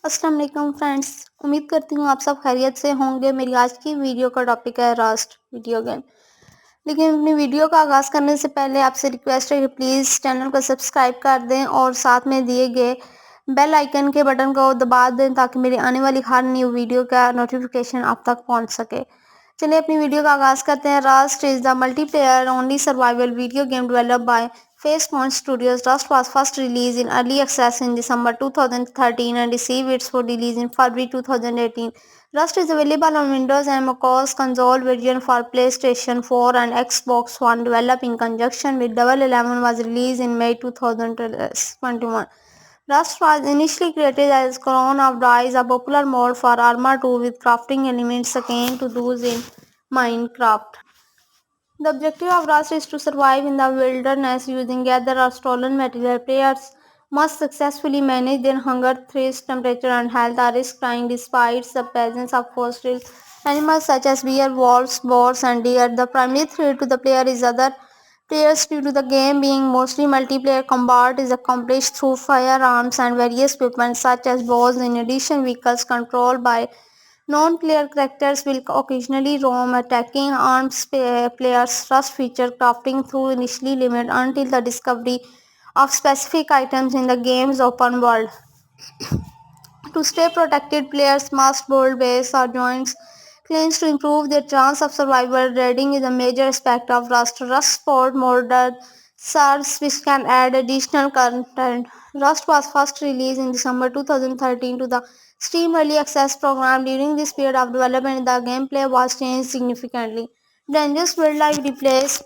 अस्सलाम वालेकुम फ्रेंड्स। उम्मीद करती हूँ आप सब खैरियत से होंगे। मेरी आज की वीडियो का टॉपिक है रस्ट वीडियो गेम। लेकिन अपनी वीडियो का आगाज़ करने से पहले आपसे रिक्वेस्ट है कि प्लीज़ चैनल को सब्सक्राइब कर दें और साथ में दिए गए बेल आइकन के बटन को दबा दें ताकि मेरी आने वाली हर न्यू वीडियो का नोटिफिकेशन आप तक पहुँच सके। चलिए अपनी वीडियो का आगाज़ करते हैं। Rust is the multiplayer only survival video game developed by Point Studios. Rust was first released in early access in December 2013 and received its full release in February 2018. Rust is available on Windows and macOS console version for PlayStation 4 and Xbox One. Developed in conjunction with Double Eleven, was released in May 2021. Rust was initially created as Crown of Dice, a popular mod for Arma 2 with crafting elements akin to those in Minecraft. The objective of Rust is to survive in the wilderness using gathered or stolen material. Players must successfully manage their hunger, thirst, temperature, and health, or risk dying despite the presence of hostile animals such as bear, wolves, boars, and deer. The primary threat to the player is other players due to the game being mostly multiplayer. Combat is accomplished through firearms and various weapons such as bows. In addition, vehicles controlled by non-player characters will occasionally roam, attacking armed players. Rust feature crafting through initially limited until the discovery of specific items in the game's open world. To stay protected, players must build base or joints claims to improve their chance of survival. Raiding is a major aspect of Rust. Rust support modded servers which can add additional content. Rust was first released in December 2013 to the Steam Early Access program. During this period of development, the gameplay was changed significantly. Dangerous wildlife replaced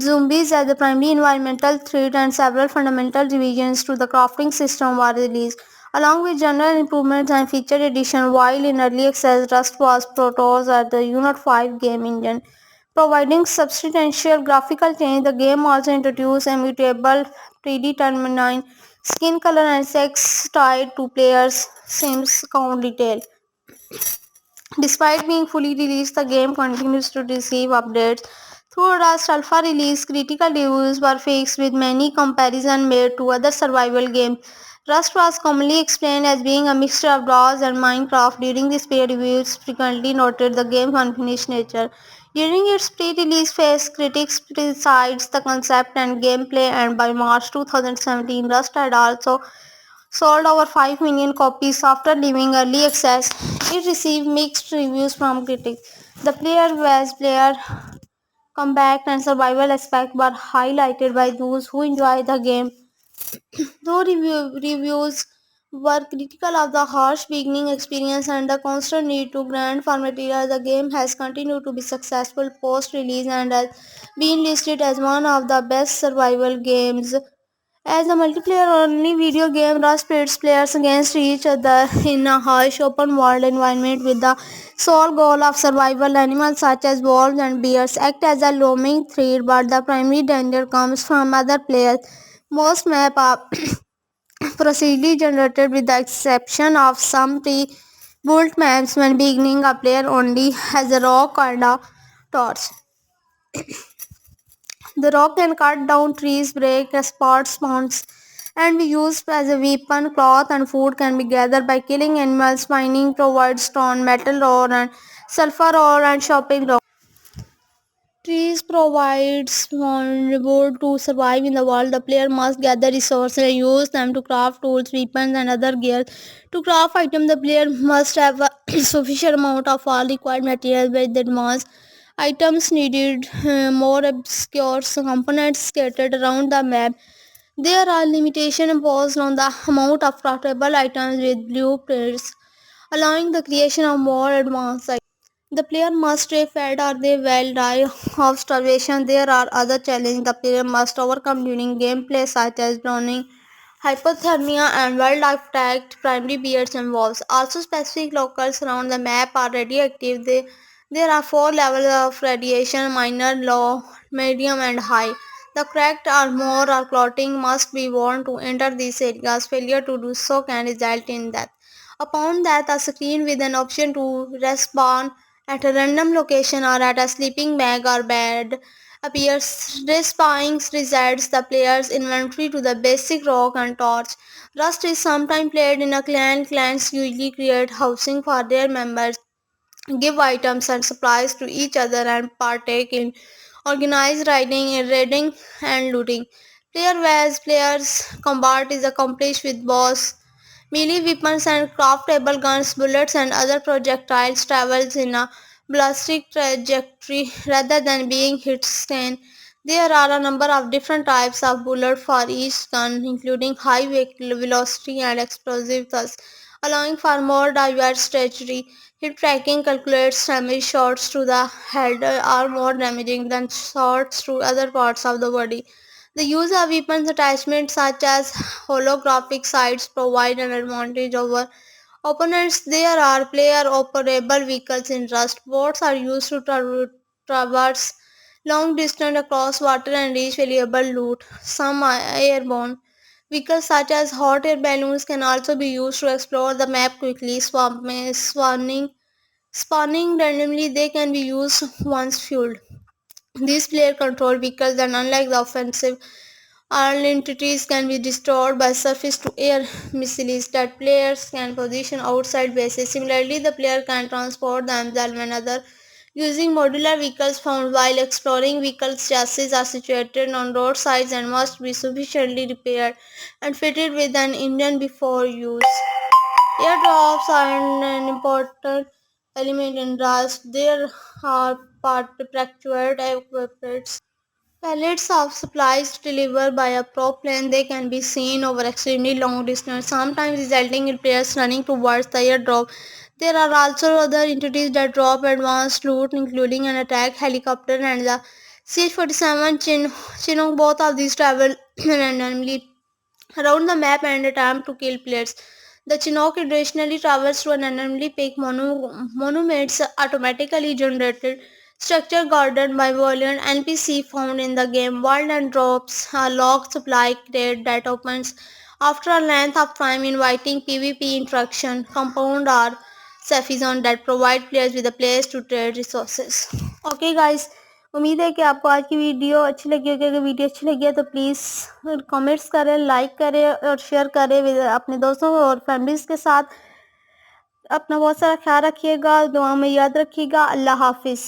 zombies as the primary environmental threat, and several fundamental revisions to the crafting system were released, along with general improvements and feature addition. While in early access, Rust was proposed as the Unit 5 game engine, providing substantial graphical change. The game also introduced immutable predetermined skin color and sex tied to players' Sims account detail. Despite being fully released, the game continues to receive updates. Through Rust Alpha release, critical reviews were fixed with many comparisons made to other survival games. Rust was commonly explained as being a mixture of DOS and Minecraft. During this period, reviews frequently noted the game's unfinished nature. During its pre-release phase, critics criticized the concept and gameplay, and by March 2017, Rust had also sold over 5 million copies after leaving early access. It received mixed reviews from critics. The player comeback and survival aspect were highlighted by those who enjoy the game. Though reviews were critical of the harsh beginning experience and the constant need to grind for material, the game has continued to be successful post-release and has been listed as one of the best survival games. As a multiplayer-only video game, Rust pits players against each other in a harsh open-world environment with the sole goal of survival. Animals such as wolves and bears act as a looming threat, but the primary danger comes from other players. Most maps are procedurally generated with the exception of some pre-built maps. When beginning, a player only has a rock and a torch. The rock can cut down trees, break spots, spawns, and be used as a weapon. Cloth and food can be gathered by killing animals. Mining provides stone, metal ore, and sulfur ore and shopping rock. Trees provides wood to survive in the world. The player must gather resources and use them to craft tools, weapons, and other gear. To craft items, the player must have a sufficient amount of all required materials. With advanced items needed more obscure components scattered around the map. There are limitations imposed on the amount of craftable items with blueprints, allowing the creation of more advanced items. The player must stay fed or they will die of starvation. There are other challenges the player must overcome during gameplay such as drowning, hypothermia, and wildlife attack, primary bears and wolves. Also, specific locals around the map are radioactive. There are 4 levels of radiation: minor, low, medium, and high. The cracked armor or clothing must be worn to enter these areas. Failure to do so can result in death. Upon death, a screen with an option to respawn at a random location or at a sleeping bag or bed appears. Respawning resets the player's inventory to the basic rock and torch. Rust is sometimes played in a clan. Clans usually create housing for their members, give items and supplies to each other, and partake in organized raiding and looting. Player-wise, players' combat is accomplished with bows, melee weapons and craftable guns, bullets and other projectiles travels in a ballistic trajectory rather than being hit stun. There are a number of different types of bullet for each gun, including high velocity and explosive, thus allowing for more diverse strategy. Hit tracking calculates damage shots to the head are more damaging than shots to other parts of the body. The use of weapons attachments such as holographic sights provide an advantage over opponents. There are player-operable vehicles in Rust. Boats are used to traverse long distance across water and reach valuable loot. Some are airborne. Vehicles such as hot air balloons can also be used to explore the map quickly, spawning randomly. They can be used once fueled. These player-controlled vehicles, and unlike the offensive, all entities can be destroyed by surface-to-air missiles that players can position outside bases. Similarly, the player can transport themselves and others using modular vehicles found while exploring. Vehicles chassis are situated on roadsides and must be sufficiently repaired and fitted with an engine before use. Airdrops are an important element in Rust. There are part-procured equipped pallets of supplies delivered by a prop plane. They can be seen over extremely long distance, sometimes resulting in players running towards the airdrop. There are also other entities that drop advanced loot, including an attack helicopter and the CH-47 Chinook. Both of these travel randomly around the map and attempt to kill players. The Chinook additionally travels to randomly pick monuments automatically generated structure guarded by violent NPC found in the game world, and drops a log supply crate that opens after a length of time, inviting PvP interaction. Compound are safe zone that provide players with a place to trade resources. Okay guys, उम्मीद है कि आपको आज की video अच्छी लगी होगी। अगर वीडियो अच्छी लगी है तो प्लीज़ कमेंट्स करें, लाइक करें और शेयर करें अपने दोस्तों और फैमिलीज़ के साथ। अपना बहुत सारा ख्याल रखिएगा, दुआ में याद रखिएगा। अल्लाह हाफिज़।